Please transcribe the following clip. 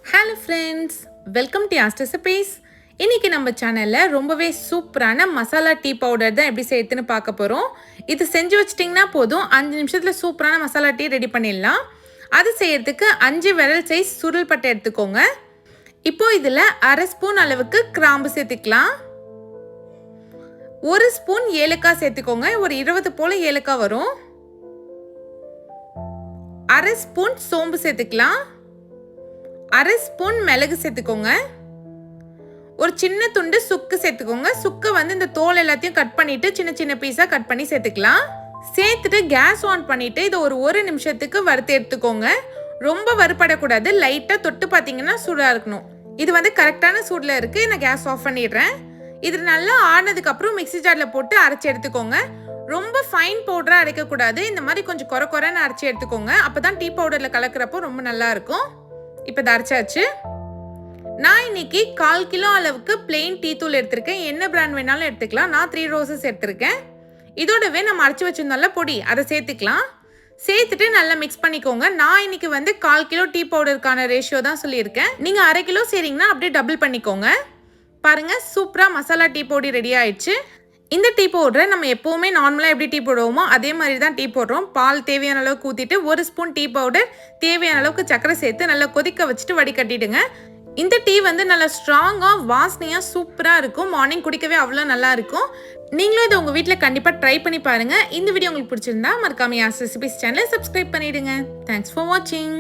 Hello friends, welcome to asked recipes. இன்றைக்கி நம்ம சேனலில் ரொம்பவே சூப்பரான மசாலா டீ பவுடர் தான் எப்படி செய்யுதுன்னு பார்க்க போகிறோம். இது செஞ்சு வச்சிட்டிங்கன்னா போதும், 5 நிமிஷத்தில் சூப்பரான மசாலா டீ ரெடி பண்ணிடலாம். அது செய்யறதுக்கு 5 விரல் சைஸ் சுருள் பட்டை எடுத்துக்கோங்க. இப்போது இதில் 1/2 ஸ்பூன் அளவுக்கு கிராம்பு சேர்த்துக்கலாம். 1 ஸ்பூன் ஏலக்காய் சேர்த்துக்கோங்க. ஒரு 20 போல் ஏலக்காய் வரும். 1/2 ஸ்பூன் சோம்பு சேர்த்துக்கலாம். 1/2 ஸ்பூன் மிளகு சேர்த்துக்கோங்க. ஒரு சின்ன துண்டு சுக்கு சேர்த்துக்கோங்க. சுக்கு வந்து இந்த தோல் எல்லாத்தையும் கட் பண்ணிட்டு சின்ன சின்ன பீஸாக கட் பண்ணி சேர்த்துக்கலாம். சேர்த்துட்டு கேஸ் ஆன் பண்ணிட்டு இதை ஒரு நிமிஷத்துக்கு வறுத்து எடுத்துக்கோங்க. ரொம்ப வறுப்படக்கூடாது, லைட்டாக தொட்டு பார்த்தீங்கன்னா சூடாக இருக்கணும். இது வந்து கரெக்டான சூடில் இருக்குது. நான் கேஸ் ஆஃப் பண்ணிடுறேன். இது நல்லா ஆனதுக்கப்புறம் மிக்ஸி ஜாரில் போட்டு அரைச்சி எடுத்துக்கோங்க. ரொம்ப ஃபைன் பவுடராக அரைக்கக்கூடாது, இந்த மாதிரி கொஞ்சம் குறைன்னு அரைச்சி எடுத்துக்கோங்க. அப்போ தான் டீ பவுடரில் கலக்கிறப்போ ரொம்ப நல்லாயிருக்கும். இப்போ இதை அரைச்சாச்சு. நான் இன்னைக்கு 1/4 கிலோ அளவுக்கு பிளெயின் டீ தூள் எடுத்திருக்கேன். என்ன பிராண்ட் வேணாலும் எடுத்துக்கலாம். நான் 3 ரோசஸ் எடுத்திருக்கேன். இதோடவே நம்ம அரைச்சி வச்சிருந்தோம்ல பொடி, அதை சேர்த்துக்கலாம். சேர்த்துட்டு நல்லா மிக்ஸ் பண்ணிக்கோங்க. நான் இன்னைக்கு வந்து 1/4 கிலோ டீ பவுடருக்கான ரேஷியோ தான் சொல்லியிருக்கேன். நீங்கள் 1/2 கிலோ செய்றீங்கன்னா அப்படியே டபுள் பண்ணிக்கோங்க. பாருங்கள், சூப்பராக மசாலா டீ பொடி ரெடி ஆயிடுச்சு. இந்த டீ பவுடரை நம்ம எப்போவுமே நார்மலாக எப்படி டீ போடுவோமோ அதே மாதிரி தான் டீ போடுறோம். பால் தேவையான அளவுக்கு ஊற்றிட்டு 1 ஸ்பூன் டீ பவுடர், தேவையான அளவுக்கு சர்க்கரை சேர்த்து நல்லா கொதிக்க வச்சுட்டு வடிகட்டிடுங்க. இந்த டீ வந்து நல்லா ஸ்ட்ராங்காக வாசனையாக சூப்பராக இருக்கும். மார்னிங் குடிக்கவே அவ்வளோ நல்லா இருக்கும். நீங்களும் இதை உங்கள் வீட்டில் கண்டிப்பாக ட்ரை பண்ணி பாருங்கள். இந்த வீடியோ உங்களுக்கு பிடிச்சிருந்தா மறக்காம ஆஸ்ட் ரெசிபீஸ் சேனலை சப்ஸ்கிரைப் பண்ணிவிடுங்க. தேங்க்ஸ் ஃபார் வாட்சிங்.